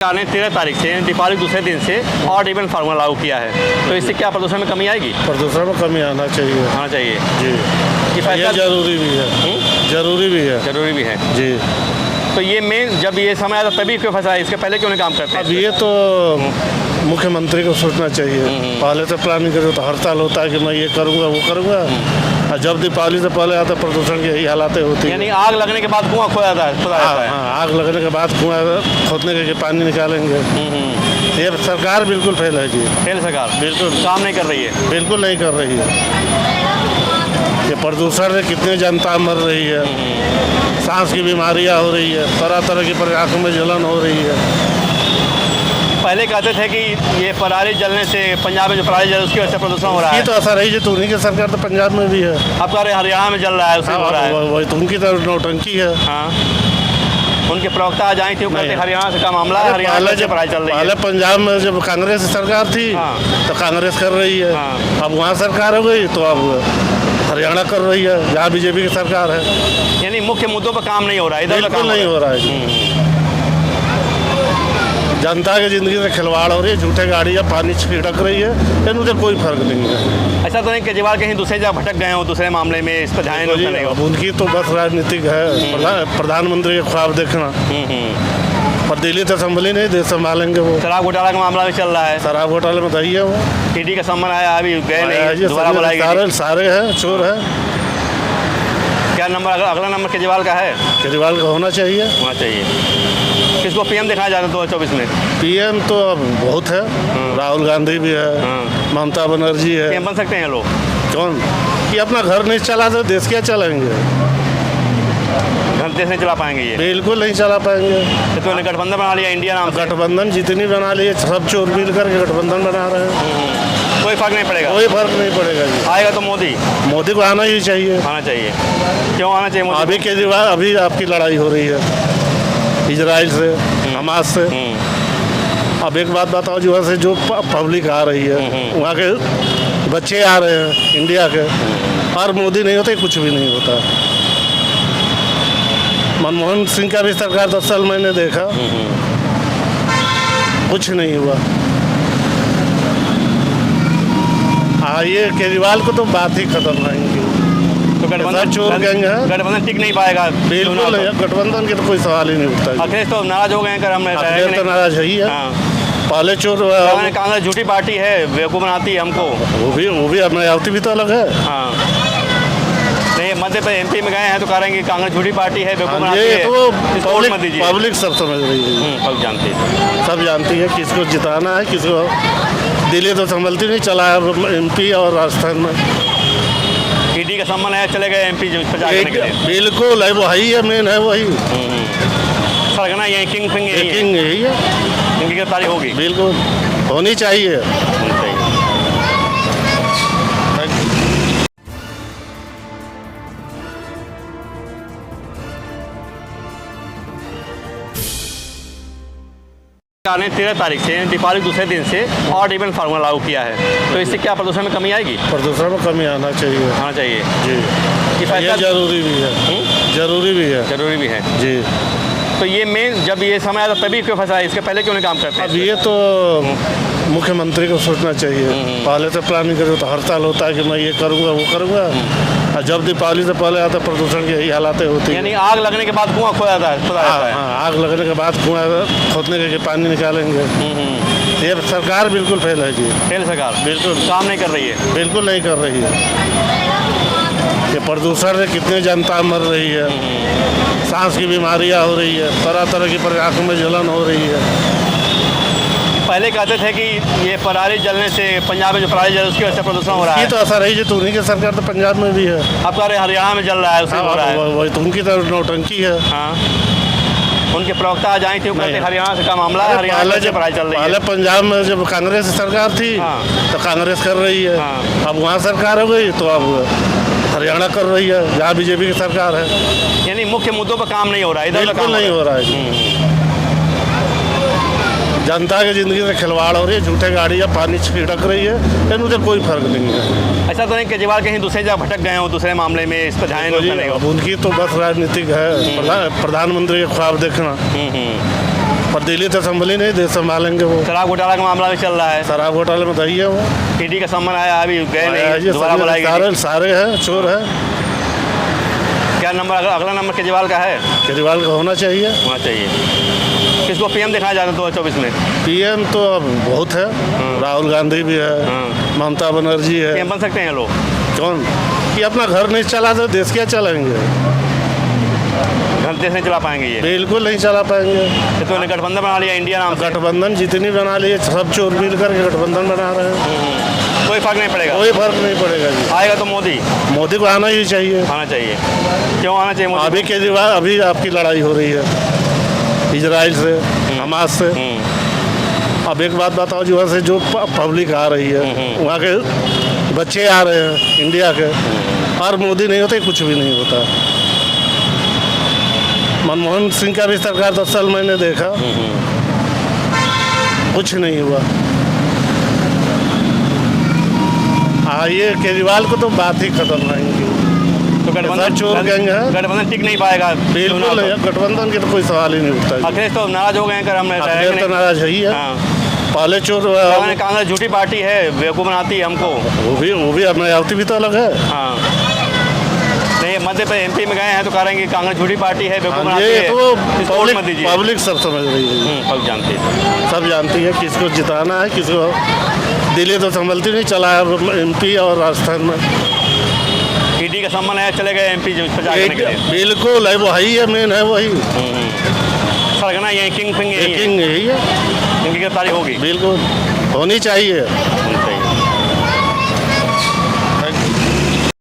सरकार ने 13 तारीख से दीपावली दूसरे दिन से ऑड इवन फार्मूला लागू किया है, तो इससे क्या प्रदूषण में कमी आएगी? प्रदूषण में कमी आना चाहिए। जी, ये फैसला जरूरी भी है। जरूरी भी है जी। तो ये मेन जब ये समय आता तभी क्यों फंसा है, इसके पहले क्यों नहीं काम करते? अब ये तो मुख्यमंत्री को सोचना चाहिए। पहले तो प्लानिंग करो तो हड़ताल होता है कि मैं ये करूँगा वो करूँगा, और जब दीपावली से पहले आता प्रदूषण की यही हालातें होती है। यानी आग लगने के बाद कुआं खोदा जाता है। हाँ, आग लगने के बाद कुआं खोदने के पानी निकालेंगे। ये सरकार बिल्कुल फेल है जी। फेल सरकार बिल्कुल काम नहीं कर रही है। बिल्कुल नहीं कर रही है। ये प्रदूषण से कितनी जनता मर रही है, सांस की बीमारियां हो रही है, तरह तरह की आँखों में जलन हो रही है। पहले कहते थे कि ये पराली जलने से पंजाब में जो पराली जल उसकी वजह से प्रदूषण हो रहा है। ये तो असर है जी, तो उन्हीं की सरकार तो पंजाब में भी है। अब कह रहे हरियाणा में जल रहा है, उससे हो रहा है। वही तो उनकी तो नौटंकी है। हाँ, उनके प्रवक्ता आ जाए थे, वो कहते हरियाणा से का मामला है, हरियाणा से पराली चल रही है। पहले पंजाब में जब कांग्रेस की सरकार थी तो कांग्रेस कर रही है। अब वहाँ सरकार हो गई तो अब हरियाणा कर रही है, जहाँ बीजेपी की सरकार है। यानी मुख्य मुद्दों पर काम नहीं हो रहा है, इधर बिल्कुल नहीं हो रहा है। जनता की जिंदगी से खिलवाड़ हो रही है, झूठे गाड़ियाँ पानी छिड़क रही है, लेकिन उसे कोई फर्क नहीं है। ऐसा तो नहीं केजरीवाल कहीं दूसरे जगह भटक गए हो, दूसरे मामले में इस पर ध्यान नहीं हो? उनकी तो बस राजनीतिक है, प्रधानमंत्री के ख्वाब देखना। पर दिल्ली तो संभली नहीं, देश संभालेंगे वो। शराब घोटाला का मामला भी चल रहा है। शराब घोटाले में दही है वो। ईडी का सम्मान आया, अभी गए नहीं, दोबारा बुलाएंगे। सारे हैं, चोर है। क्या नंबर अगला नंबर केजरीवाल का है? केजरीवाल का होना चाहिए। किसको पीएम देखना चाहते हैं 2024 में? पीएम तो अब बहुत है, राहुल गांधी भी है, ममता बनर्जी है। पीएम बन सकते हैं लोग? कौन? कि अपना घर नहीं चला तो देश क्या चलाएंगे? देश नहीं चला पाएंगे ये? बिल्कुल नहीं चला पाएंगे। तो गठबंधन बना लिया इंडिया नाम से। गठबंधन जितनी बना लिए, सब चोर मिल करके गठबंधन बना रहे हैं। कोई फर्क नहीं पड़ेगा? कोई फर्क नहीं पड़ेगा जी। आएगा तो मोदी को आना ही चाहिए। आना चाहिए। क्यों आना चाहिए मोदी? अभी केजरीवाल, अभी आपकी लड़ाई हो रही है इजराइल से, हमास से। अब एक बात बताओ, जो वहाँ से जो पब्लिक आ रही है, वहाँ के बच्चे आ रहे हैं इंडिया के, और मोदी नहीं होते कुछ भी नहीं होता। मनमोहन सिंह का भी सरकार 10 साल मैंने देखा, कुछ नहीं हुआ। हाँ, ये केजरीवाल को तो बात ही खत्म रहेंगी। तो गठबंधन चोर गैंग है, गठबंधन टिक नहीं पाएगा। बिल्कुल नहीं, गठबंधन के तो कोई सवाल ही नहीं उठता। अखिलेश तो नाराज हो गए हैं, हमने तो नाराज है ही है। पहले चोर कांग्रेस झूठी पार्टी है, बेवकूफ़ बनाती है हमको। वो भी मायावती भी तो अलग है। हाँ, नहीं, मध्य प्रदेश एमपी में गए हैं तो कह रहे हैं कि कांग्रेस झूठी पार्टी है, बेवकूफ़ बनाती है। तो पब्लिक सब समझ रही है, सब जानती है किसको जिताना है, किसको। दिल्ली तो संभलती नहीं, चला है एमपी और राजस्थान में। ईडी का सम्मान है, चले गए एमपी बिल्कुल है, वो ही है, मेन है वही। सरगना यही किंग यही है, इनकी गिरफ्तारी होगी। बिल्कुल होनी चाहिए। सरकार ने 13 तारीख से दीपावली दूसरे दिन से ऑड इवन फार्मूला लागू किया है, तो इससे क्या प्रदूषण में कमी आएगी? प्रदूषण में कमी आना चाहिए। जी, ये फैसला जरूरी भी है। जरूरी भी है जी। तो ये मेन जब ये समय आता तभी क्यों फंसा है, इसके पहले क्यों नहीं काम करते? अब ये तो मुख्यमंत्री को सोचना चाहिए। पहले तो प्लानिंग करो तो हड़ताल होता है कि मैं ये करूँगा वो करूँगा, और जब दीपावली से पहले आता प्रदूषण की यही हालातें होती है। यानी आग लगने के बाद कुआं खोदा जाता है। हाँ, आग लगने के बाद कुआं खोदने के पानी निकालेंगे। ये सरकार बिल्कुल फेल है जी। फेल सरकार बिल्कुल काम नहीं कर रही है। बिल्कुल नहीं कर रही है। ये प्रदूषण से कितनी जनता मर रही है, सांस की बीमारियां हो रही है, तरह तरह की आँखों में जलन हो रही है। पहले कहते थे कि ये पराली जलने से पंजाब में जो पराली जल उसकी वजह से प्रदूषण हो रहा है। ये तो असर है जी, तो उन्हीं की सरकार तो पंजाब में भी है। अब कह रहे हरियाणा में जल रहा है, उससे हो रहा है। वही तो उनकी तो नौटंकी है। हाँ, उनके प्रवक्ता आ जाए थे, वो कहते हरियाणा से का मामला है, हरियाणा से पराली चल रही है। पहले पंजाब में जब कांग्रेस की सरकार थी तो कांग्रेस कर रही है। अब वहाँ सरकार हो गई तो अब हरियाणा कर रही है, जहाँ बीजेपी की सरकार है। यानी मुख्य मुद्दों पर काम नहीं हो रहा है, इधर बिल्कुल नहीं हो रहा है। जनता की जिंदगी से खिलवाड़ हो रही है, झूठे गाड़ियाँ पानी छिड़क रही है, लेकिन उसे कोई फर्क नहीं है। ऐसा तो नहीं केजरीवाल कहीं दूसरे जगह भटक गए हो, दूसरे मामले में इस पर ध्यान नहीं हो? उनकी तो बस राजनीतिक है, प्रधानमंत्री के ख्वाब देखना। पर दिल्ली तो संभली नहीं, देश संभालेंगे वो। शराब घोटाला का मामला भी चल रहा है, शराब घोटाले में दही है वो। ईडी का सम्मन आया, अभी गए आया नहीं, जी, दोबारा बुलाएगी। सारे सारे हैं, चोर है। क्या नंबर अगला नंबर केजरीवाल का है? केजरीवाल का होना चाहिए। होना चाहिए। किसको पीएम दिखाया जाता है 2024 में? पीएम तो अब बहुत है, राहुल गांधी भी है, ममता बनर्जी है। पीएम बन सकते हैं लोग? कौन कि अपना घर नहीं चला तो देश क्या चलाएंगे? देश नहीं चला पाएंगे ये, बिल्कुल नहीं चला पाएंगे। ये तो इन्होंने गठबंधन बना लिया इंडिया नाम से। गठबंधन जितनी बना लिए, सब चोर मिल करके गठबंधन बना रहे हैं। कोई फर्क नहीं पड़ेगा? कोई फर्क नहीं पड़ेगा जी। आएगा तो मोदी को आना ही चाहिए। आना चाहिए। क्यों आना चाहिए मोदी? अभी केजरीवाल, अभी आपकी लड़ाई हो रही है इजराइल से, हमास से। अब एक बात बताओ जी, वहाँ से जो पब्लिक आ रही है, वहाँ के बच्चे आ रहे हैं इंडिया के, और मोदी नहीं होते कुछ भी नहीं होता। मनमोहन सिंह का भी सरकार 10 साल मैंने देखा, कुछ नहीं हुआ। ये केजरीवाल को तो बात ही खत्म रहेंगी। तो गठबंधन चोर गैंग है, गठबंधन टिक नहीं पाएगा। बिल्कुल नहीं, गठबंधन की तो कोई सवाल ही नहीं उठता। अखिलेश तो नाराज हो गए हैं, हम तो नाराज है ही है। पहले चोर, कांग्रेस झूठी पार्टी है, बेवकूफ़ बनाती है हमको। वो भी मायावती भी तो अलग है। हाँ, नहीं मध्य पे एमपी में गए हैं तो कह रहे हैं कि कांग्रेस झूठी पार्टी है, बेवकूफ़ बनाती ये है। तो इसको मत दीजिए। पब्लिक सब समझ रही है, सब जानती है, सब जानती है किसको जिताना है, किसको। दिल्ली तो संभलती नहीं, चला है एमपी और राजस्थान में। ईडी का सम्मन है, चले गए एमपी प्रचार करने के लिए। बिल्कुल है, वो ही है, मेन है वही। सरगना यही किंग फिंग यही है, यही है, इनकी गिरफ्तारी होगी। बिल्कुल होनी चाहिए। होनी चाहिए।